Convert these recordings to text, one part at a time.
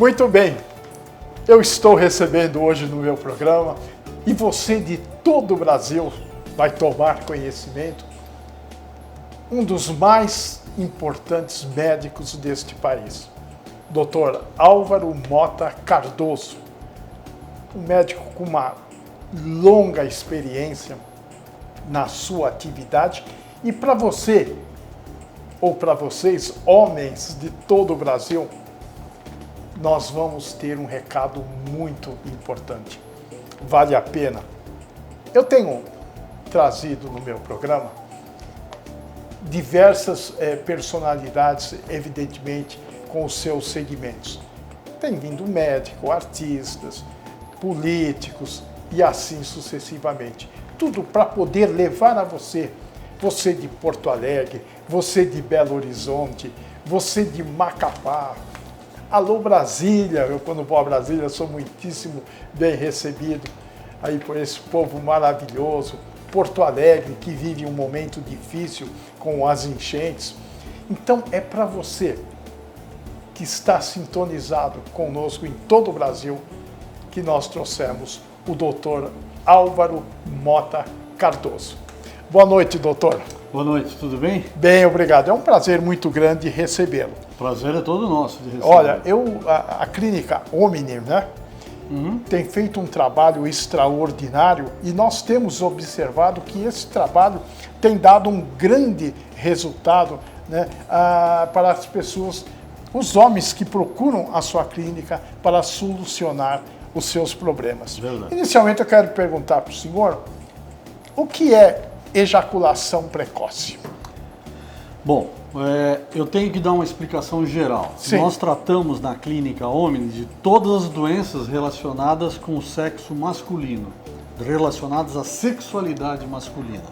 Muito bem, eu estou recebendo hoje no meu programa e você de todo o Brasil vai tomar conhecimento um dos mais importantes médicos deste país, Dr. Álvaro Mota Cardoso, um médico com uma longa experiência na sua atividade e para você, ou para vocês, homens de todo o Brasil, nós vamos ter um recado muito importante. Vale a pena. Eu tenho trazido no meu programa diversas personalidades, evidentemente, com os seus segmentos. Tem vindo médico, artistas, políticos e assim sucessivamente. Tudo para poder levar a você de Porto Alegre, você de Belo Horizonte, você de Macapá. Alô Brasília, eu quando vou a Brasília sou muitíssimo bem recebido aí por esse povo maravilhoso. Porto Alegre, que vive um momento difícil com as enchentes. Então é para você que está sintonizado conosco em todo o Brasil que nós trouxemos o Dr. Álvaro Mota Cardoso. Boa noite, doutor. Boa noite, tudo bem? Bem, obrigado. É um prazer muito grande recebê-lo. Prazer é todo nosso de receber. Olha, a clínica Omni, né, tem feito um trabalho extraordinário e nós temos observado que esse trabalho tem dado um grande resultado, né, para as pessoas, os homens que procuram a sua clínica para solucionar os seus problemas. Verdade. Inicialmente eu quero perguntar para o senhor o que é ejaculação precoce. Bom, eu tenho que dar uma explicação geral. Sim. Nós tratamos na clínica Omni de todas as doenças relacionadas com o sexo masculino, relacionadas à sexualidade masculina.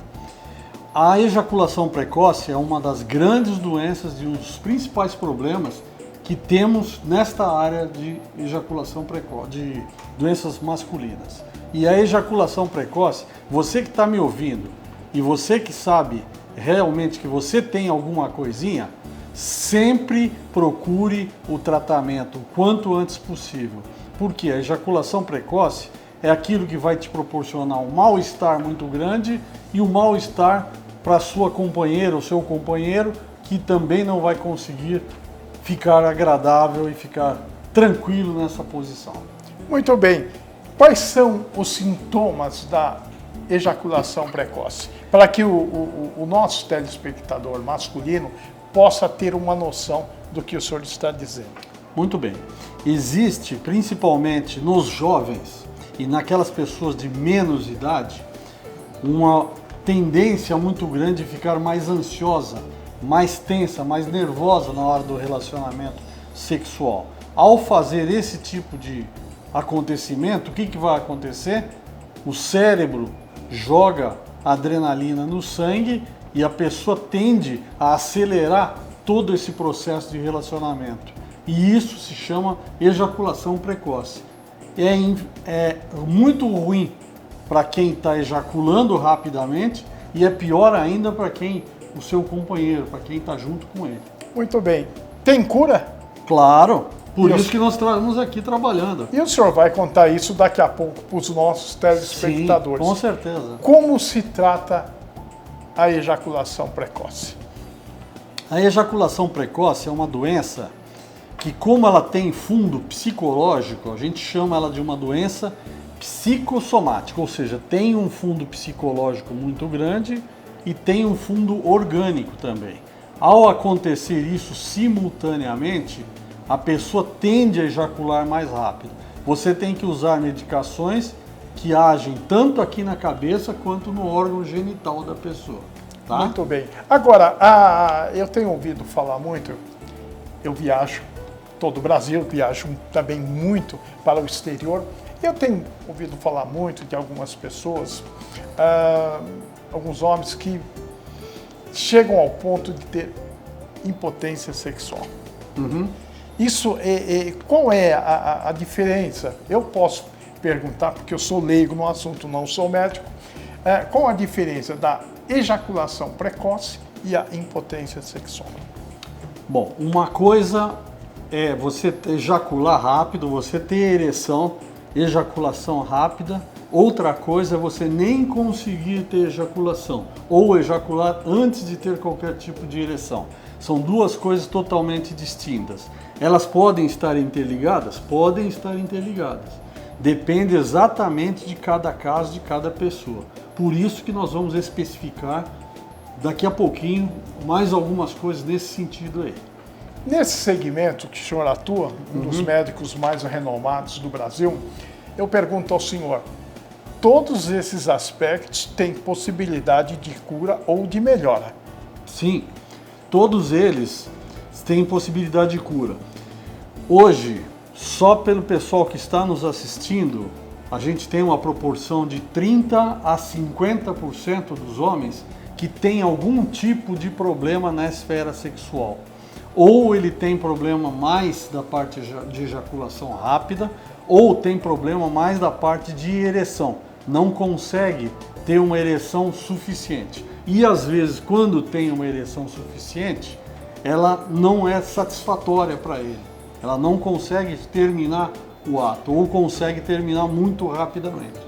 A ejaculação precoce é uma das grandes doenças e um dos principais problemas que temos nesta área de ejaculação precoce, de doenças masculinas. E a ejaculação precoce, você que está me ouvindo e você que sabe realmente que você tem alguma coisinha, sempre procure o tratamento o quanto antes possível. Porque a ejaculação precoce é aquilo que vai te proporcionar um mal-estar muito grande e um mal-estar para a sua companheira ou seu companheiro, que também não vai conseguir ficar agradável e ficar tranquilo nessa posição. Muito bem. Quais são os sintomas da ejaculação precoce? Para que o nosso telespectador masculino possa ter uma noção do que o senhor está dizendo. Muito bem. Existe, principalmente nos jovens e naquelas pessoas de menos idade, uma tendência muito grande de ficar mais ansiosa, mais tensa, mais nervosa na hora do relacionamento sexual. Ao fazer esse tipo de acontecimento, o que vai acontecer? O cérebro joga adrenalina no sangue e a pessoa tende a acelerar todo esse processo de relacionamento. E isso se chama ejaculação precoce. É muito ruim para quem está ejaculando rapidamente e é pior ainda para o seu companheiro, para quem está junto com ele. Muito bem. Tem cura? Claro, por isso que nós estamos aqui trabalhando. E o senhor vai contar isso daqui a pouco para os nossos telespectadores. Sim, com certeza. Como se trata a ejaculação precoce? A ejaculação precoce é uma doença que, como ela tem fundo psicológico, a gente chama ela de uma doença psicossomática, ou seja, tem um fundo psicológico muito grande e tem um fundo orgânico também. Ao acontecer isso simultaneamente, a pessoa tende a ejacular mais rápido. Você tem que usar medicações que agem tanto aqui na cabeça quanto no órgão genital da pessoa. Tá? Muito bem. Agora, eu tenho ouvido falar muito, eu viajo todo o Brasil, viajo também muito para o exterior. Eu tenho ouvido falar muito de algumas pessoas, alguns homens que chegam ao ponto de ter impotência sexual. Isso qual é a diferença? Eu posso perguntar, porque eu sou leigo no assunto, não sou médico. Qual a diferença da ejaculação precoce e a impotência sexual? Bom, uma coisa é você ejacular rápido, você ter ereção, ejaculação rápida. Outra coisa é você nem conseguir ter ejaculação ou ejacular antes de ter qualquer tipo de ereção. São duas coisas totalmente distintas. Elas podem estar interligadas? Podem estar interligadas. Depende exatamente de cada caso, de cada pessoa. Por isso que nós vamos especificar daqui a pouquinho mais algumas coisas nesse sentido aí. Nesse segmento que o senhor atua, um dos médicos mais renomados do Brasil, eu pergunto ao senhor, todos esses aspectos têm possibilidade de cura ou de melhora? Sim, todos eles têm possibilidade de cura. Hoje, só pelo pessoal que está nos assistindo, a gente tem uma proporção de 30 a 50% dos homens que tem algum tipo de problema na esfera sexual. Ou ele tem problema mais da parte de ejaculação rápida, ou tem problema mais da parte de ereção. Não consegue ter uma ereção suficiente. E às vezes, quando tem uma ereção suficiente, ela não é satisfatória para ele. Ela não consegue terminar o ato, ou consegue terminar muito rapidamente.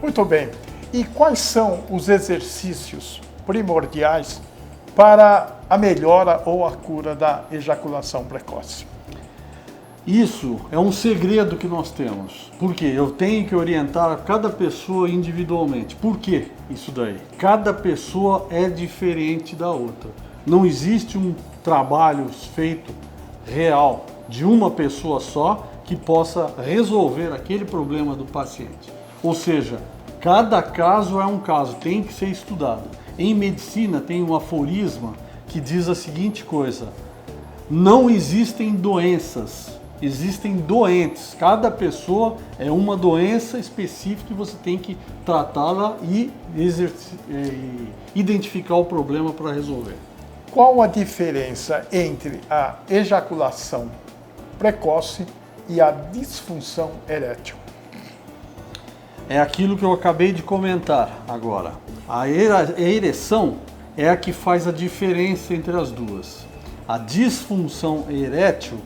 Muito bem. E quais são os exercícios primordiais para a melhora ou a cura da ejaculação precoce? Isso é um segredo que nós temos, porque eu tenho que orientar cada pessoa individualmente. Por que isso daí? Cada pessoa é diferente da outra. Não existe um trabalho feito real de uma pessoa só que possa resolver aquele problema do paciente. Ou seja, cada caso é um caso, tem que ser estudado. Em medicina tem um aforisma que diz a seguinte coisa: não existem doenças, existem doentes. Cada pessoa é uma doença específica e você tem que tratá-la e identificar o problema para resolver. Qual a diferença entre a ejaculação precoce e a disfunção erétil? É aquilo que eu acabei de comentar agora. A ereção é a que faz a diferença entre as duas. A disfunção erétil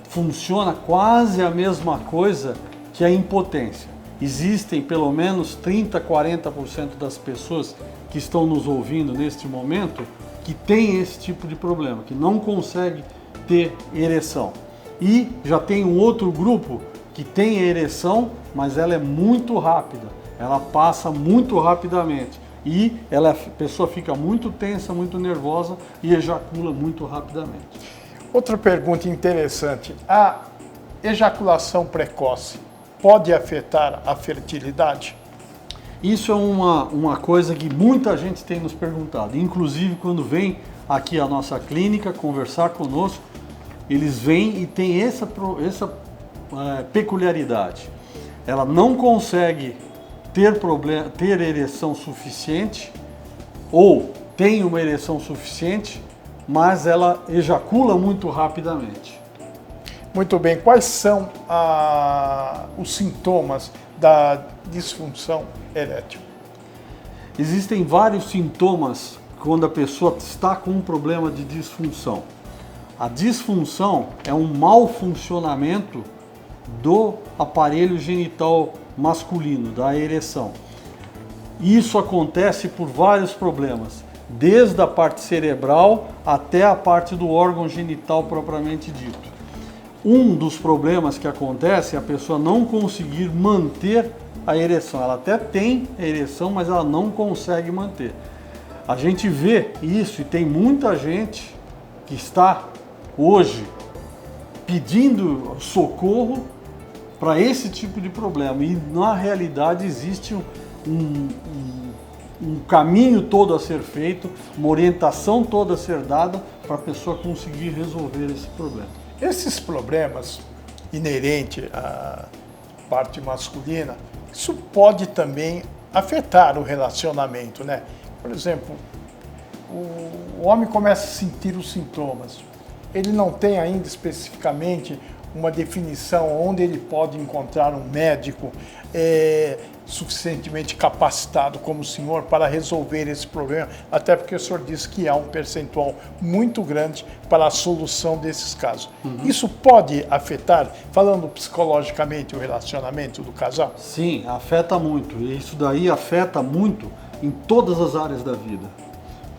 funciona quase a mesma coisa que a impotência. Existem pelo menos 30, 40% das pessoas que estão nos ouvindo neste momento que têm esse tipo de problema, que não consegue ter ereção. E já tem um outro grupo que tem ereção, mas ela é muito rápida, ela passa muito rapidamente e a pessoa fica muito tensa, muito nervosa e ejacula muito rapidamente. Outra pergunta interessante, a ejaculação precoce pode afetar a fertilidade? Isso é uma coisa que muita gente tem nos perguntado, inclusive quando vem aqui à nossa clínica conversar conosco, eles vêm e têm essa peculiaridade. Ela não consegue ter ereção suficiente ou tem uma ereção suficiente, mas ela ejacula muito rapidamente. Muito bem, quais são os sintomas da disfunção erétil? Existem vários sintomas quando a pessoa está com um problema de disfunção. A disfunção é um mau funcionamento do aparelho genital masculino, da ereção. Isso acontece por vários problemas, desde a parte cerebral até a parte do órgão genital propriamente dito. Um dos problemas que acontece é a pessoa não conseguir manter a ereção. Ela até tem a ereção, mas ela não consegue manter. A gente vê isso e tem muita gente que está hoje pedindo socorro para esse tipo de problema. E na realidade existe um caminho todo a ser feito, uma orientação toda a ser dada para a pessoa conseguir resolver esse problema. Esses problemas inerentes à parte masculina, isso pode também afetar o relacionamento, né? Por exemplo, o homem começa a sentir os sintomas. Ele não tem ainda especificamente uma definição onde ele pode encontrar um médico suficientemente capacitado como o senhor para resolver esse problema, até porque o senhor disse que há um percentual muito grande para a solução desses casos. Isso pode afetar, falando psicologicamente, o relacionamento do casal? Sim, afeta muito. E isso daí afeta muito em todas as áreas da vida.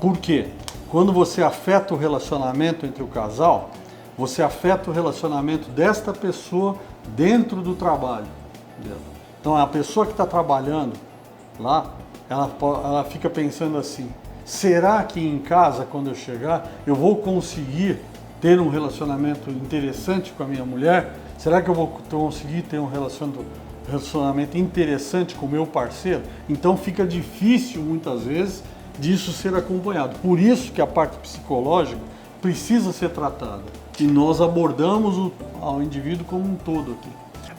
Por quê? Quando você afeta o relacionamento entre o casal, você afeta o relacionamento desta pessoa dentro do trabalho. Então a pessoa que está trabalhando lá, ela fica pensando assim, será que em casa, quando eu chegar, eu vou conseguir ter um relacionamento interessante com a minha mulher? Será que eu vou conseguir ter um relacionamento interessante com o meu parceiro? Então fica difícil muitas vezes disso ser acompanhado. Por isso que a parte psicológica precisa ser tratada. E nós abordamos o indivíduo como um todo aqui.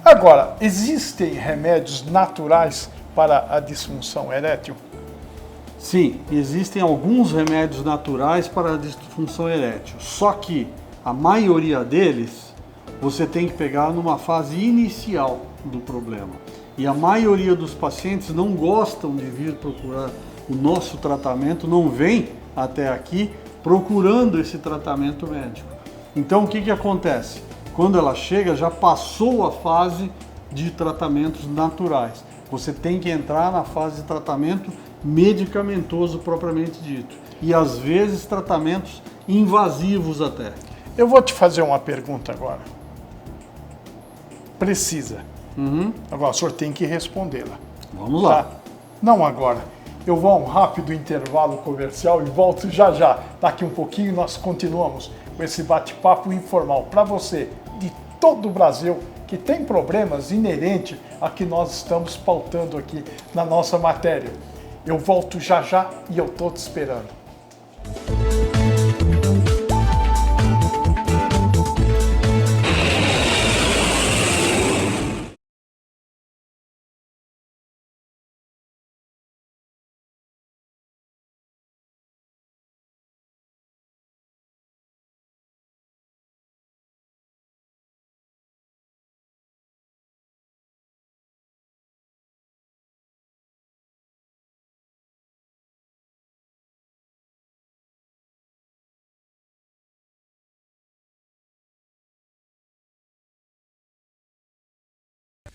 Agora, existem remédios naturais para a disfunção erétil? Sim, existem alguns remédios naturais para a disfunção erétil. Só que a maioria deles você tem que pegar numa fase inicial do problema. E a maioria dos pacientes não gostam de vir procurar o nosso tratamento, não vem até aqui procurando esse tratamento médico. Então o que acontece? Quando ela chega, já passou a fase de tratamentos naturais. Você tem que entrar na fase de tratamento medicamentoso propriamente dito. E às vezes tratamentos invasivos até. Eu vou te fazer uma pergunta agora. Precisa. Agora o senhor tem que respondê-la. Vamos lá. Tá? Não agora. Eu vou a um rápido intervalo comercial e volto já já. Daqui um pouquinho nós continuamos com esse bate-papo informal para você de todo o Brasil que tem problemas inerentes a que nós estamos pautando aqui na nossa matéria. Eu volto já já e eu estou te esperando.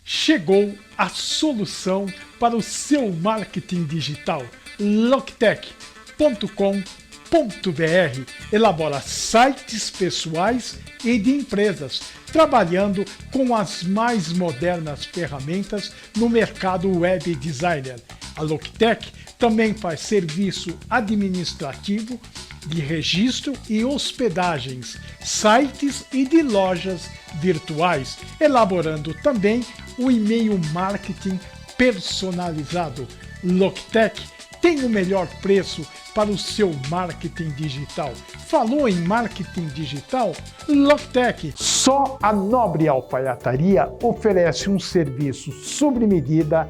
Chegou a solução para o seu marketing digital. Loctech.com.br elabora sites pessoais e de empresas, trabalhando com as mais modernas ferramentas no mercado web designer. A Loctech também faz serviço administrativo, de registro e hospedagens, sites e de lojas virtuais, elaborando também o e-mail marketing personalizado. Loctech tem o melhor preço para o seu marketing digital. Falou em marketing digital? Loctech. Só a Nobre Alfaiataria oferece um serviço sob medida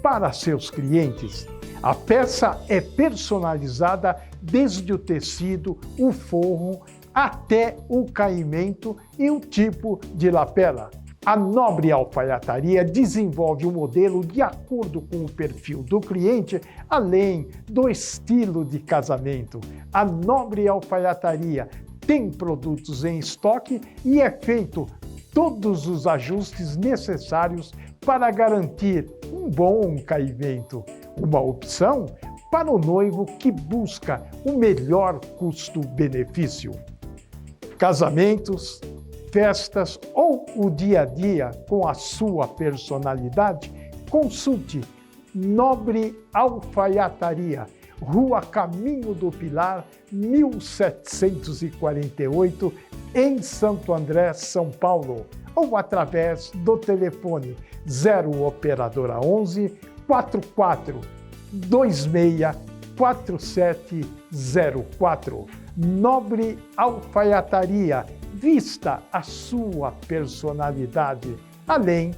para seus clientes. A peça é personalizada desde o tecido, o forro, até o caimento e o tipo de lapela. A Nobre Alfaiataria desenvolve o modelo de acordo com o perfil do cliente, além do estilo de casamento. A Nobre Alfaiataria tem produtos em estoque e é feito todos os ajustes necessários para garantir um bom caimento. Uma opção para o noivo que busca o melhor custo-benefício. Casamentos, festas ou o dia a dia com a sua personalidade, consulte Nobre Alfaiataria, Rua Caminho do Pilar, 1748, em Santo André, São Paulo, ou através do telefone 0 operadora 11 44 26 4704. Nobre Alfaiataria, vista a sua personalidade, além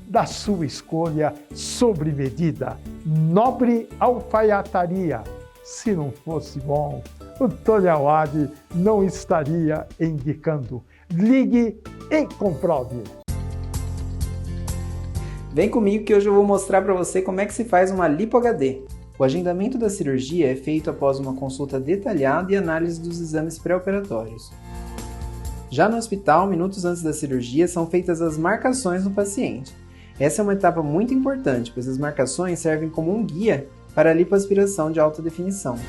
da sua escolha sobre medida. Nobre Alfaiataria. Se não fosse bom, o Tony Awad não estaria indicando. Ligue e comprove. Vem comigo que hoje eu vou mostrar para você como é que se faz uma Lipo HD. O agendamento da cirurgia é feito após uma consulta detalhada e análise dos exames pré-operatórios. Já no hospital, minutos antes da cirurgia, são feitas as marcações no paciente. Essa é uma etapa muito importante, pois as marcações servem como um guia para a lipoaspiração de alta definição.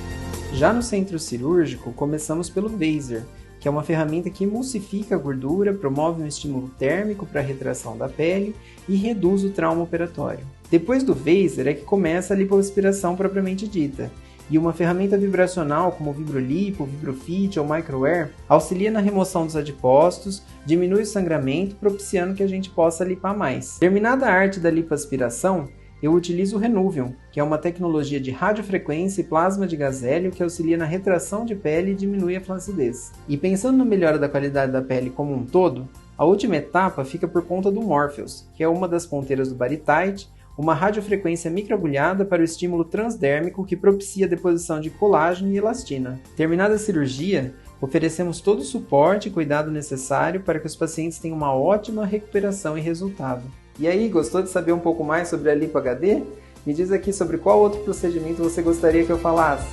Já no centro cirúrgico, começamos pelo Vaser, que é uma ferramenta que emulsifica a gordura, promove um estímulo térmico para a retração da pele e reduz o trauma operatório. Depois do Vaser é que começa a lipoaspiração propriamente dita, e uma ferramenta vibracional como o VibroLipo, VibroFit ou MicroAir auxilia na remoção dos adipócitos, diminui o sangramento, propiciando que a gente possa lipar mais. Terminada a arte da lipoaspiração, eu utilizo o Renuvium, que é uma tecnologia de radiofrequência e plasma de gás hélio que auxilia na retração de pele e diminui a flacidez. E pensando na melhora da qualidade da pele como um todo, a última etapa fica por conta do Morpheus, que é uma das ponteiras do Baritite, uma radiofrequência microagulhada para o estímulo transdérmico que propicia a deposição de colágeno e elastina. Terminada a cirurgia, oferecemos todo o suporte e cuidado necessário para que os pacientes tenham uma ótima recuperação e resultado. E aí, gostou de saber um pouco mais sobre a Lipo HD? Me diz aqui sobre qual outro procedimento você gostaria que eu falasse.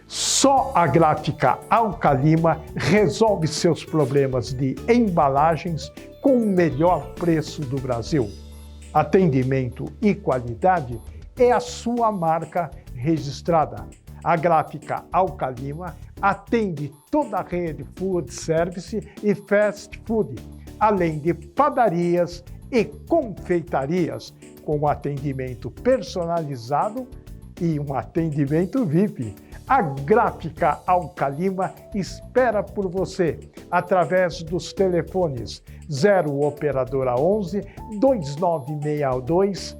Só a Gráfica Alkalima resolve seus problemas de embalagens com o melhor preço do Brasil. Atendimento e qualidade é a sua marca registrada. A Gráfica Alkalima atende toda a rede food service e fast food, além de padarias e confeitarias, com atendimento personalizado e um atendimento VIP. A Gráfica Alkalima espera por você através dos telefones 0 operadora 11 2962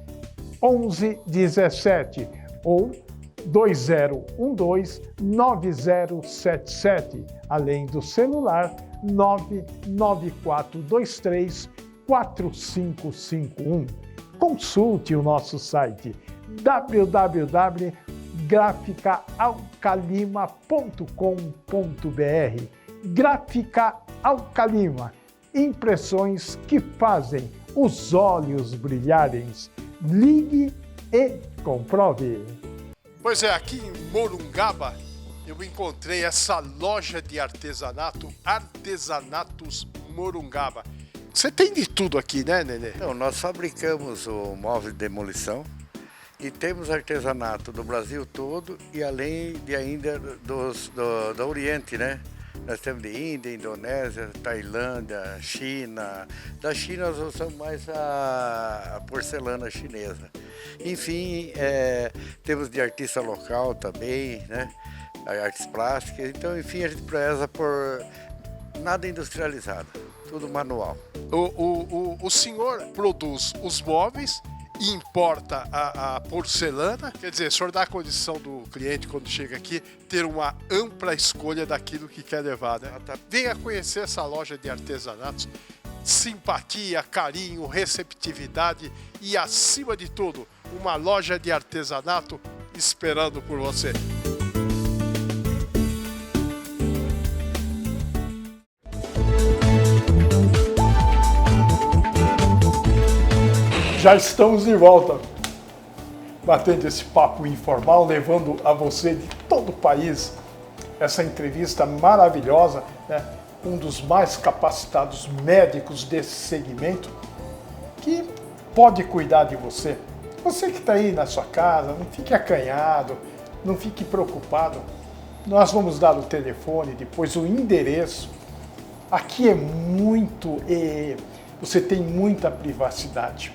1117 ou 2012-9077, além do celular 99423-4551. Consulte o nosso site www.graficaalkalima.com.br. Gráfica Alkalima, impressões que fazem os olhos brilharem. Ligue e comprove. Pois é, aqui em Morungaba eu encontrei essa loja de artesanato, Artesanatos Morungaba. Você tem de tudo aqui, né, Nenê? Então, nós fabricamos o móvel de demolição e temos artesanato do Brasil todo e além de ainda do Oriente, né? Nós temos de Índia, Indonésia, Tailândia, China. Da China nós usamos mais a porcelana chinesa. Enfim, temos de artista local também, né? Artes plásticas. Então, enfim, a gente preza por nada industrializado, tudo manual. O senhor produz os móveis e importa a porcelana, quer dizer, o senhor dá a condição do cliente, quando chega aqui, ter uma ampla escolha daquilo que quer levar, né? Venha conhecer essa loja de artesanatos. Simpatia, carinho, receptividade e, acima de tudo, uma loja de artesanato esperando por você. Já estamos de volta, batendo esse papo informal, levando a você de todo o país essa entrevista maravilhosa, né? Um dos mais capacitados médicos desse segmento, que pode cuidar de você. Você que está aí na sua casa, não fique acanhado, não fique preocupado. Nós vamos dar o telefone, depois o endereço. Aqui é muito, você tem muita privacidade.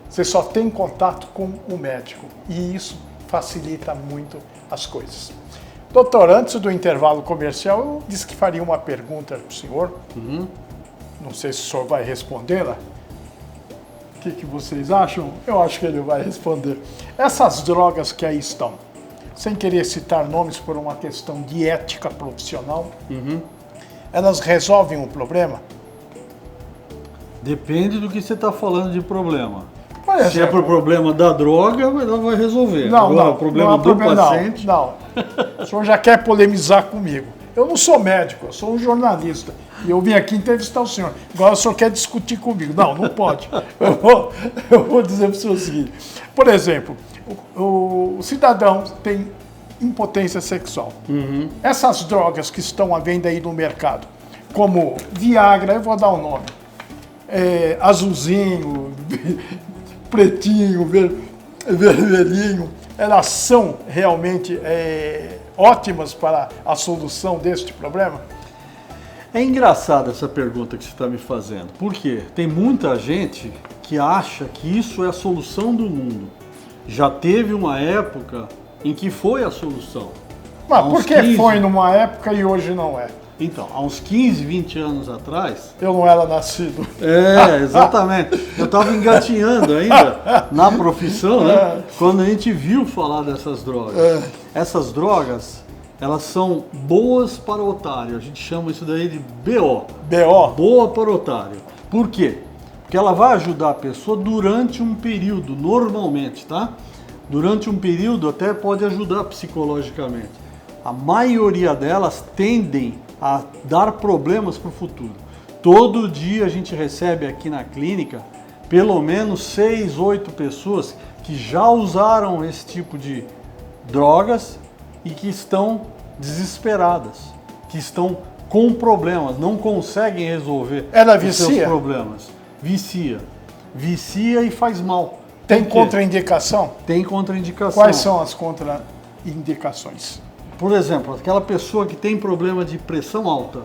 Você só tem contato com o médico e isso facilita muito as coisas. Doutor, antes do intervalo comercial, eu disse que faria uma pergunta para o senhor. Não sei se o senhor vai respondê-la. O que vocês acham? Eu acho que ele vai responder. Essas drogas que aí estão, sem querer citar nomes por uma questão de ética profissional, elas resolvem o problema? Depende do que você está falando de problema. Por Se é exemplo, pro problema da droga, ela vai resolver. não, Agora, não, o problema não é do problema, paciente... Não. O senhor já quer polemizar comigo. Eu não sou médico, eu sou um jornalista. E eu vim aqui entrevistar o senhor. Agora o senhor quer discutir comigo. Não, não pode. Eu vou dizer para o senhor o seguinte. Por exemplo, o cidadão tem impotência sexual. Essas drogas que estão à venda aí no mercado, como Viagra, eu vou dar o nome, azulzinho, pretinho, vermelhinho, elas são realmente ótimas para a solução deste problema? É engraçada essa pergunta que você está me fazendo. Por quê? Tem muita gente que acha que isso é a solução do mundo. Já teve uma época em que foi a solução. Mas por que foi numa época e hoje não é? Então, há uns 15, 20 anos atrás... Eu não era nascido. Exatamente. Eu estava engatinhando ainda na profissão, né? Quando a gente viu falar dessas drogas. Essas drogas, elas são boas para o otário. A gente chama isso daí de BO. BO? Boa para o otário. Por quê? Porque ela vai ajudar a pessoa durante um período, normalmente, tá? Durante um período até pode ajudar psicologicamente. A maioria delas tendem a dar problemas para o futuro. Todo dia a gente recebe aqui na clínica pelo menos 6, 8 pessoas que já usaram esse tipo de drogas e que estão desesperadas, que estão com problemas, não conseguem resolver os seus problemas. Vicia. Vicia e faz mal. Tem contraindicação? Tem contraindicação. Quais são as contraindicações? Por exemplo, aquela pessoa que tem problema de pressão alta,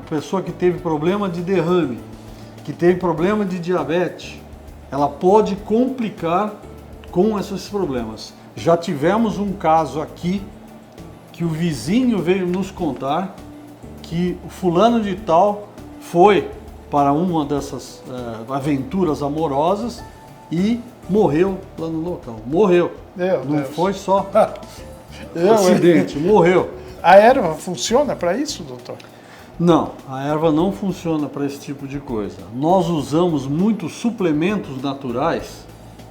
pessoa que teve problema de derrame, que teve problema de diabetes, ela pode complicar com esses problemas. Já tivemos um caso aqui que o vizinho veio nos contar que o fulano de tal foi para uma dessas aventuras amorosas e morreu lá no local. Morreu. Não foi só acidente, morreu. A erva funciona para isso, doutor? Não, a erva não funciona para esse tipo de coisa. Nós usamos muitos suplementos naturais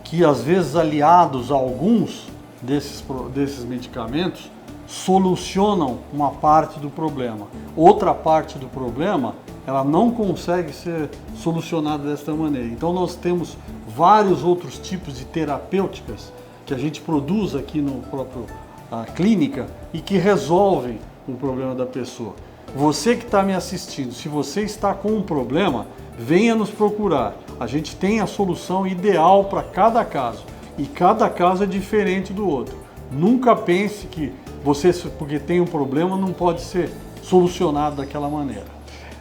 que, às vezes, aliados a alguns desses medicamentos, solucionam uma parte do problema. Outra parte do problema, ela não consegue ser solucionada desta maneira. Então nós temos vários outros tipos de terapêuticas que a gente produz aqui no próprio clínica e que resolvem o problema da pessoa. Você que está me assistindo, se você está com um problema, venha nos procurar. A gente tem a solução ideal para cada caso e cada caso é diferente do outro. Nunca pense que você, porque tem um problema, não pode ser solucionado daquela maneira.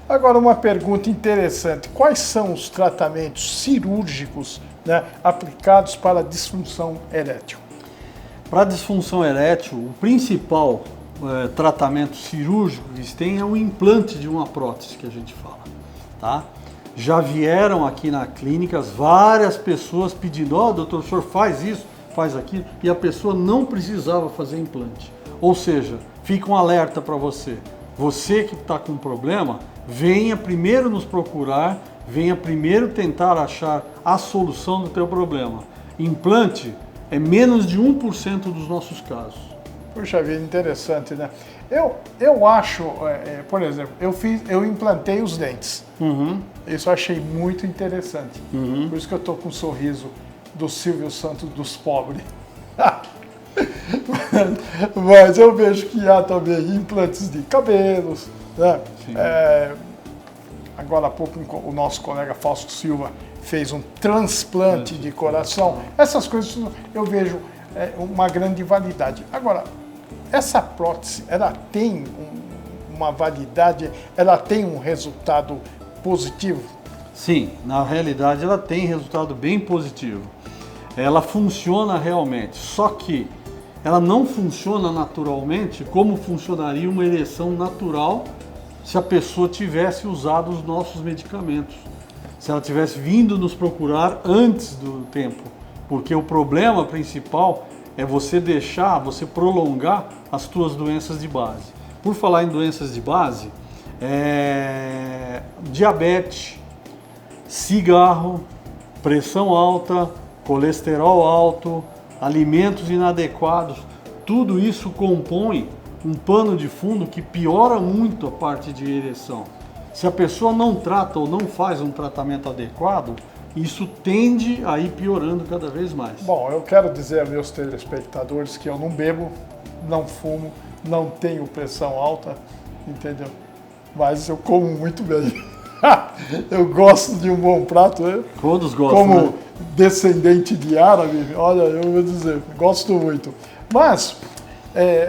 Agora, uma pergunta interessante. Quais são os tratamentos cirúrgicos, né, aplicados para a disfunção erétil? Para a disfunção erétil, o principal tratamento cirúrgico que eles têm é o implante de uma prótese, que a gente fala. Tá? Já vieram aqui na clínica várias pessoas pedindo, doutor, o senhor faz isso, faz aquilo, e a pessoa não precisava fazer implante. Ou seja, fica um alerta para você. Você que está com problema, venha primeiro nos procurar, venha primeiro tentar achar a solução do teu problema. Implante é menos de 1% dos nossos casos. Puxa vida, interessante, né? Eu acho, por exemplo, eu implantei os dentes. Isso eu achei muito interessante. Por isso que eu estou com um sorriso do Silvio Santos dos pobres. Mas eu vejo que há também implantes de cabelos, né? Agora há pouco o nosso colega Fausto Silva fez um transplante de coração. Essas coisas eu vejo uma grande validade. Agora, essa prótese, ela tem uma validade, ela tem um resultado positivo? Sim, na realidade ela tem resultado bem positivo. Ela funciona realmente, só que ela não funciona naturalmente como funcionaria uma ereção natural se a pessoa tivesse usado os nossos medicamentos. Se ela tivesse vindo nos procurar antes do tempo. Porque o problema principal é você prolongar as tuas doenças de base. Por falar em doenças de base, diabetes, cigarro, pressão alta, colesterol alto, alimentos inadequados, tudo isso compõe um pano de fundo que piora muito a parte de ereção. Se a pessoa não trata ou não faz um tratamento adequado, isso tende a ir piorando cada vez mais. Bom, eu quero dizer aos meus telespectadores que eu não bebo, não fumo, não tenho pressão alta, entendeu? Mas eu como muito bem. Eu gosto de um bom prato. Todos gostam, como né? Descendente de árabe, olha, eu vou dizer, gosto muito. Mas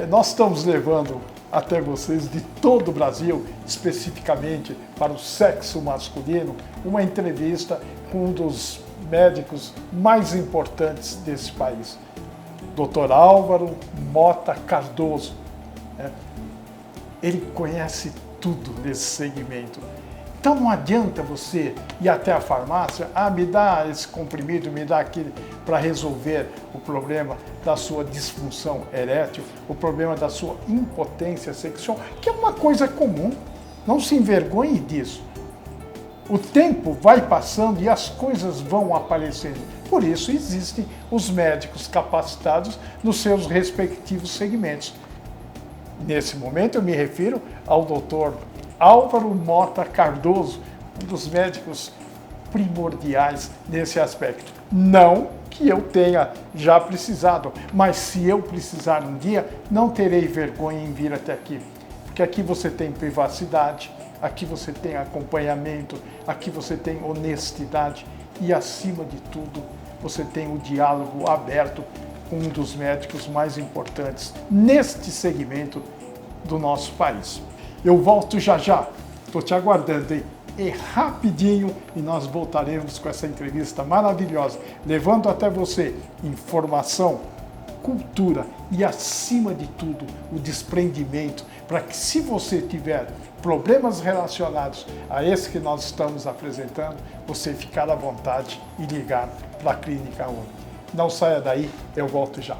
nós estamos levando até vocês de todo o Brasil, especificamente para o sexo masculino, uma entrevista com um dos médicos mais importantes desse país, Dr. Álvaro Mota Cardoso. Ele conhece tudo nesse segmento. Então não adianta você ir até a farmácia, me dá esse comprimido, me dá aquele, para resolver o problema da sua disfunção erétil, o problema da sua impotência sexual, que é uma coisa comum. Não se envergonhe disso. O tempo vai passando e as coisas vão aparecendo. Por isso existem os médicos capacitados nos seus respectivos segmentos. Nesse momento eu me refiro ao Dr. Álvaro Mota Cardoso, um dos médicos primordiais nesse aspecto. Não que eu tenha já precisado, mas se eu precisar um dia, não terei vergonha em vir até aqui. Porque aqui você tem privacidade, aqui você tem acompanhamento, aqui você tem honestidade e, acima de tudo, você tem o diálogo aberto com um dos médicos mais importantes neste segmento do nosso país. Eu volto já já, estou te aguardando, hein? E rapidinho, e nós voltaremos com essa entrevista maravilhosa, levando até você informação, cultura e, acima de tudo, o desprendimento, para que, se você tiver problemas relacionados a esse que nós estamos apresentando, você ficar à vontade e ligar para a Clínica Uni. Não saia daí, eu volto já.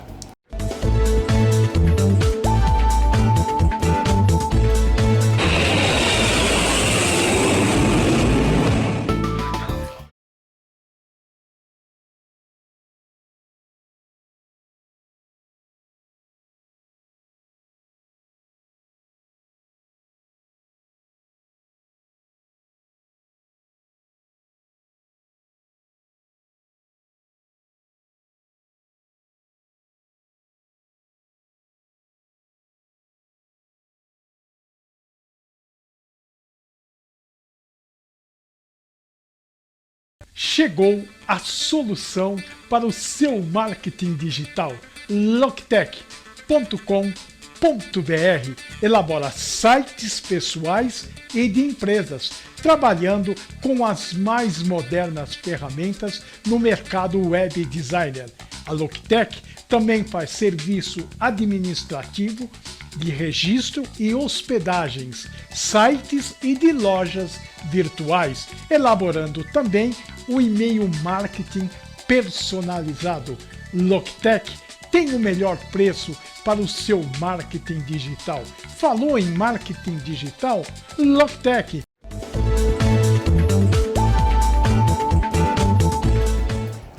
Chegou a solução para o seu marketing digital. Loctech.com.br elabora sites pessoais e de empresas, trabalhando com as mais modernas ferramentas no mercado web designer. A Loctech também faz serviço administrativo, de registro e hospedagens, sites e de lojas virtuais, elaborando também o e-mail marketing personalizado. Loctech tem o melhor preço para o seu marketing digital. Falou em marketing digital? Loctech.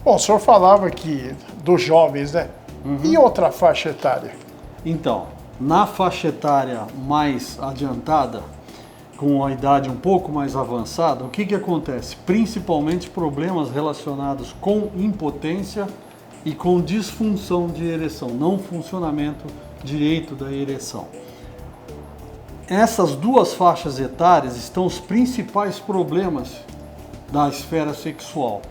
Bom, o senhor falava aqui dos jovens, né? E outra faixa etária? Então, na faixa etária mais adiantada, com a idade um pouco mais avançada, o que acontece? Principalmente problemas relacionados com impotência e com disfunção de ereção, não funcionamento direito da ereção. Essas duas faixas etárias estão os principais problemas da esfera sexual.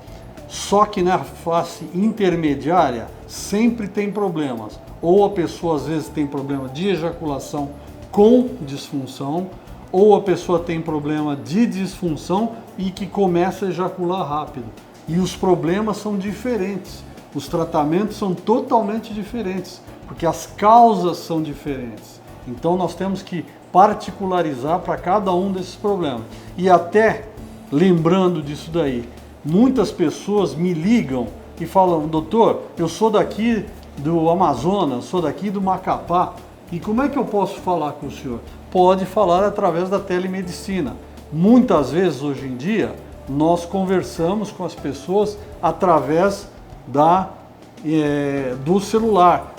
Só que na face intermediária sempre tem problemas. Ou a pessoa às vezes tem problema de ejaculação com disfunção, ou a pessoa tem problema de disfunção e que começa a ejacular rápido. E os problemas são diferentes, os tratamentos são totalmente diferentes, porque as causas são diferentes. Então nós temos que particularizar para cada um desses problemas. E até lembrando disso daí, muitas pessoas me ligam e falam: doutor, eu sou daqui do Amazonas, sou daqui do Macapá, e como é que eu posso falar com o senhor? Pode falar através da telemedicina. Muitas vezes hoje em dia nós conversamos com as pessoas através do celular,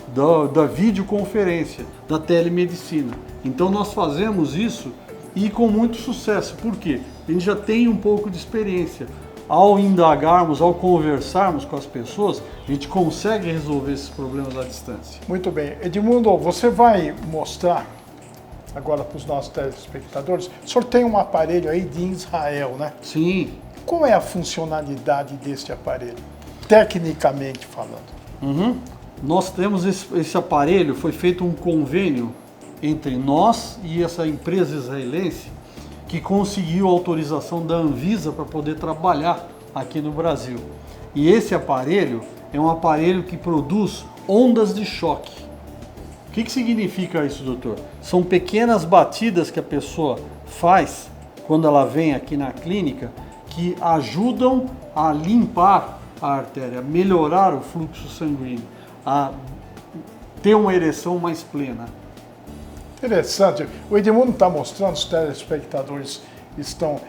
da videoconferência, da telemedicina. Então nós fazemos isso e com muito sucesso. Por quê? A gente já tem um pouco de experiência. Ao indagarmos, ao conversarmos com as pessoas, a gente consegue resolver esses problemas à distância. Muito bem. Edmundo, você vai mostrar agora para os nossos telespectadores. O senhor tem um aparelho aí de Israel, né? Sim. Qual é a funcionalidade deste aparelho, tecnicamente falando? Nós temos esse aparelho, foi feito um convênio entre nós e essa empresa israelense que conseguiu a autorização da Anvisa para poder trabalhar aqui no Brasil. E esse aparelho é um aparelho que produz ondas de choque. O que significa isso, doutor? São pequenas batidas que a pessoa faz quando ela vem aqui na clínica que ajudam a limpar a artéria, a melhorar o fluxo sanguíneo, a ter uma ereção mais plena. Interessante. O Edmundo está mostrando, os telespectadores estão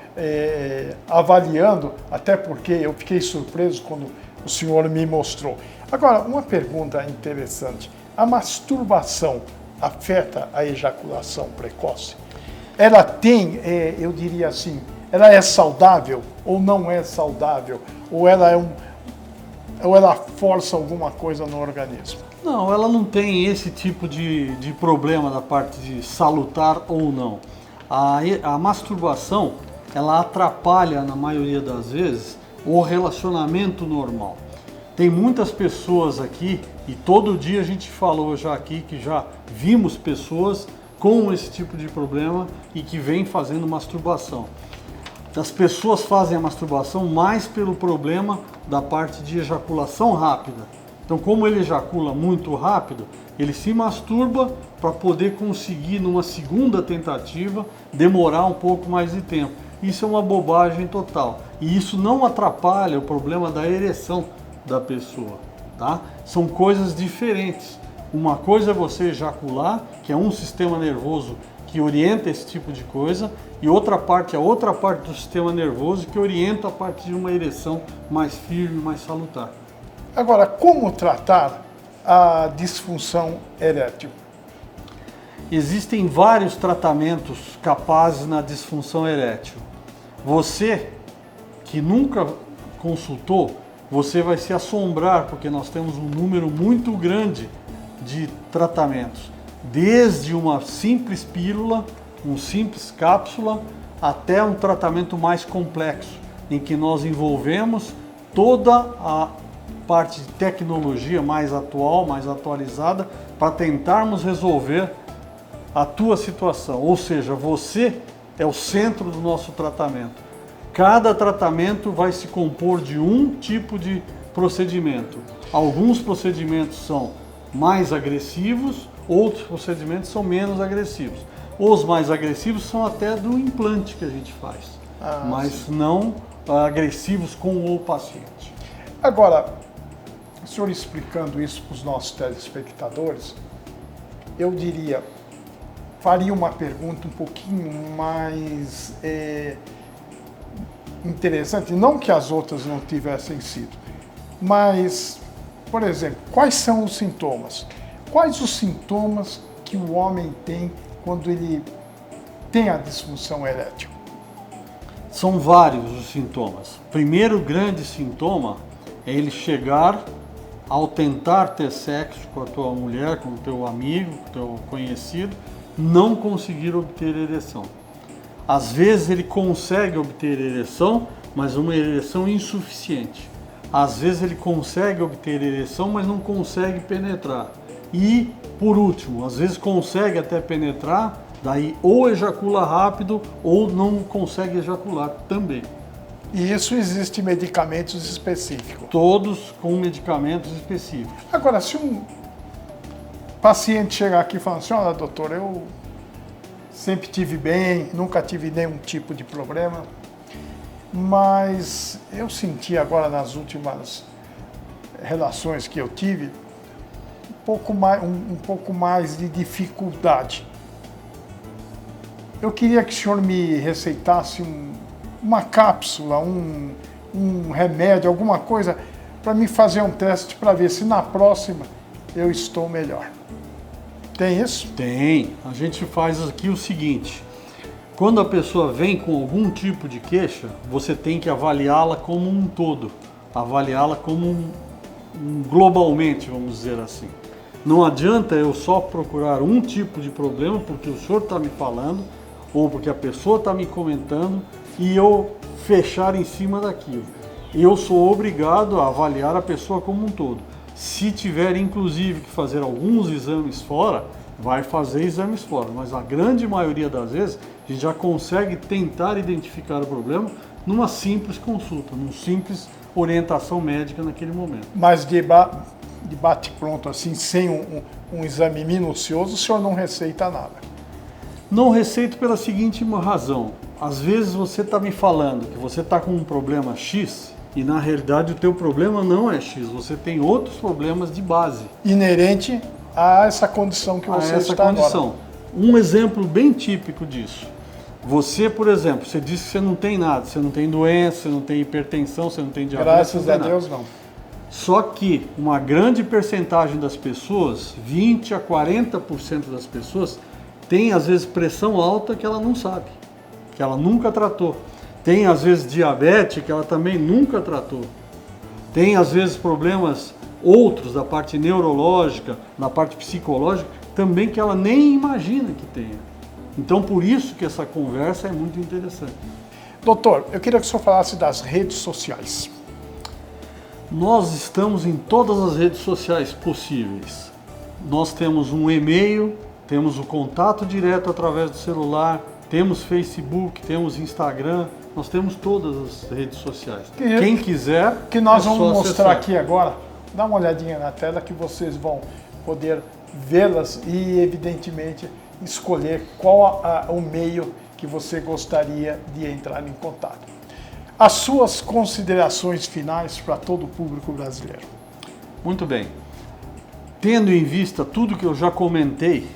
avaliando, até porque eu fiquei surpreso quando o senhor me mostrou. Agora, uma pergunta interessante. A masturbação afeta a ejaculação precoce? Ela tem, eu diria assim, ela é saudável ou não é saudável? Ou ela força alguma coisa no organismo? Não, ela não tem esse tipo de problema da parte de salutar ou não. A masturbação, ela atrapalha, na maioria das vezes, o relacionamento normal. Tem muitas pessoas aqui, e todo dia a gente falou já aqui, que já vimos pessoas com esse tipo de problema e que vêm fazendo masturbação. As pessoas fazem a masturbação mais pelo problema da parte de ejaculação rápida. Então, como ele ejacula muito rápido, ele se masturba para poder conseguir, numa segunda tentativa, demorar um pouco mais de tempo. Isso é uma bobagem total. E isso não atrapalha o problema da ereção da pessoa, tá? São coisas diferentes. Uma coisa é você ejacular, que é um sistema nervoso que orienta esse tipo de coisa, e outra parte é outra parte do sistema nervoso que orienta a parte de uma ereção mais firme, mais salutar. Agora, como tratar a disfunção erétil? Existem vários tratamentos capazes na disfunção erétil. Você que nunca consultou, você vai se assombrar, porque nós temos um número muito grande de tratamentos. Desde uma simples pílula, uma simples cápsula, até um tratamento mais complexo, em que nós envolvemos toda a parte de tecnologia mais atual, mais atualizada, para tentarmos resolver a tua situação. Ou seja, você é o centro do nosso tratamento. Cada tratamento vai se compor de um tipo de procedimento. Alguns procedimentos são mais agressivos, outros procedimentos são menos agressivos. Os mais agressivos são até do implante que a gente faz, mas não agressivos com o paciente. Agora, o senhor explicando isso para os nossos telespectadores, eu diria, faria uma pergunta um pouquinho mais interessante, não que as outras não tivessem sido, mas, por exemplo, quais são os sintomas? Quais os sintomas que o homem tem quando ele tem a disfunção erétil? São vários os sintomas. O primeiro grande sintoma é ele chegar, ao tentar ter sexo com a tua mulher, com o teu amigo, com o teu conhecido, não conseguir obter ereção. Às vezes ele consegue obter ereção, mas uma ereção insuficiente. Às vezes ele consegue obter ereção, mas não consegue penetrar. E, por último, às vezes consegue até penetrar, daí ou ejacula rápido ou não consegue ejacular também. E isso existe medicamentos específicos? Todos com medicamentos específicos. Agora, se um paciente chegar aqui e falar assim, olha, doutor, eu sempre tive bem, nunca tive nenhum tipo de problema, mas eu senti agora nas últimas relações que eu tive um pouco mais de dificuldade. Eu queria que o senhor me receitasse uma cápsula, um remédio, alguma coisa para me fazer um teste para ver se na próxima eu estou melhor. Tem isso? Tem. A gente faz aqui o seguinte: quando a pessoa vem com algum tipo de queixa, você tem que avaliá-la como um todo, avaliá-la como globalmente, vamos dizer assim. Não adianta eu só procurar um tipo de problema porque o senhor está me falando ou porque a pessoa está me comentando e eu fechar em cima daquilo. Eu sou obrigado a avaliar a pessoa como um todo. Se tiver inclusive que fazer alguns exames fora, vai fazer exames fora, mas a grande maioria das vezes a gente já consegue tentar identificar o problema numa simples consulta, numa simples orientação médica naquele momento. Mas de bate-pronto, assim, sem um exame minucioso, o senhor não receita nada? Não receito pela seguinte razão: às vezes você está me falando que você está com um problema X e na realidade o teu problema não é X, você tem outros problemas de base. Inerente a essa condição que você está agora. Um exemplo bem típico disso. Você, por exemplo, você disse que você não tem nada, você não tem doença, você não tem hipertensão, você não tem diabetes. Graças a Deus, não. Só que uma grande percentagem das pessoas, 20 a 40% das pessoas, tem às vezes pressão alta que ela não sabe, que ela nunca tratou. Tem às vezes diabetes que ela também nunca tratou. Tem às vezes problemas outros da parte neurológica, na parte psicológica, também que ela nem imagina que tenha. Então por isso que essa conversa é muito interessante. Doutor, eu queria que o senhor falasse das redes sociais. Nós estamos em todas as redes sociais possíveis. Nós temos um e-mail, temos o contato direto através do celular, temos Facebook, temos Instagram, nós temos todas as redes sociais. Quem quiser, que nós vamos mostrar acessar aqui agora. Dá uma olhadinha na tela que vocês vão poder vê-las e, evidentemente, escolher qual o meio que você gostaria de entrar em contato. As suas considerações finais para todo o público brasileiro. Muito bem. Tendo em vista tudo que eu já comentei,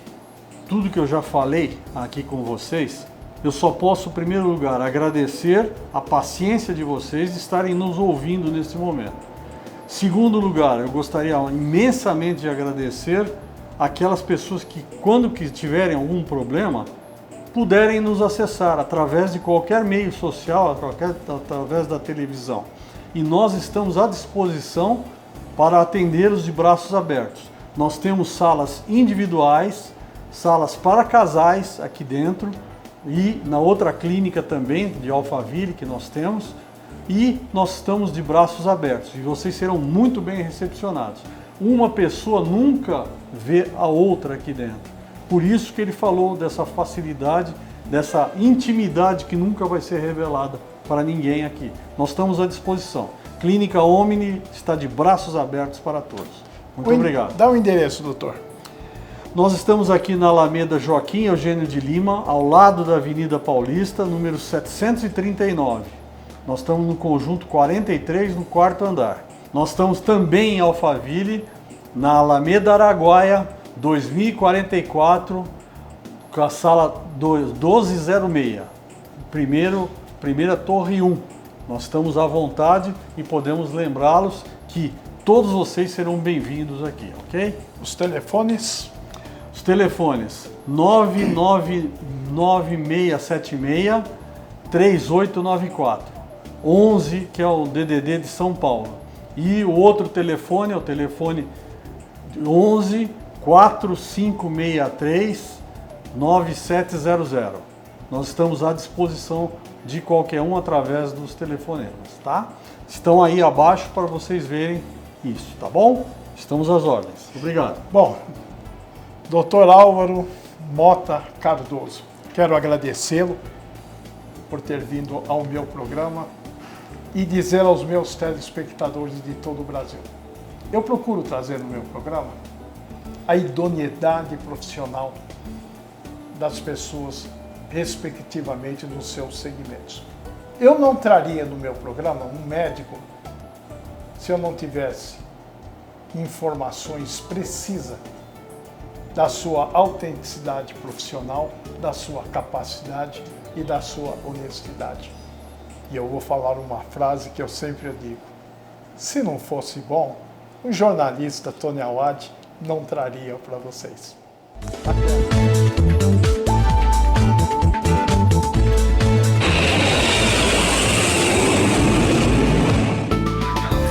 tudo que eu já falei aqui com vocês, eu só posso, em primeiro lugar, agradecer a paciência de vocês de estarem nos ouvindo nesse momento. Segundo lugar, eu gostaria imensamente de agradecer aquelas pessoas que, quando tiverem algum problema, puderem nos acessar através de qualquer meio social, através da televisão. E nós estamos à disposição para atendê-los de braços abertos. Nós temos salas individuais, salas para casais aqui dentro e na outra clínica também, de Alphaville, que nós temos. E nós estamos de braços abertos e vocês serão muito bem recepcionados. Uma pessoa nunca vê a outra aqui dentro. Por isso que ele falou dessa facilidade, dessa intimidade que nunca vai ser revelada para ninguém aqui. Nós estamos à disposição. Clínica Omni está de braços abertos para todos. Muito obrigado. Dá o endereço, doutor. Nós estamos aqui na Alameda Joaquim Eugênio de Lima, ao lado da Avenida Paulista, número 739. Nós estamos no conjunto 43, no 4º andar. Nós estamos também em Alphaville, na Alameda Araguaia, 2044, com a sala 1206, primeira torre 1. Nós estamos à vontade e podemos lembrá-los que todos vocês serão bem-vindos aqui, ok? Os telefones? Os telefones 99676-3894, 11, que é o DDD de São Paulo. E o outro telefone é o telefone 11 4563 9700. Nós estamos à disposição de qualquer um através dos telefonemas, tá? Estão aí abaixo para vocês verem isso, tá bom? Estamos às ordens. Obrigado. Bom, Dr. Álvaro Mota Cardoso, quero agradecê-lo por ter vindo ao meu programa e dizer aos meus telespectadores de todo o Brasil. Eu procuro trazer no meu programa a idoneidade profissional das pessoas, respectivamente, nos seus segmentos. Eu não traria no meu programa um médico se eu não tivesse informações precisas da sua autenticidade profissional, da sua capacidade e da sua honestidade. E eu vou falar uma frase que eu sempre digo: se não fosse bom, o jornalista Tony Awad não traria para vocês. Bacana.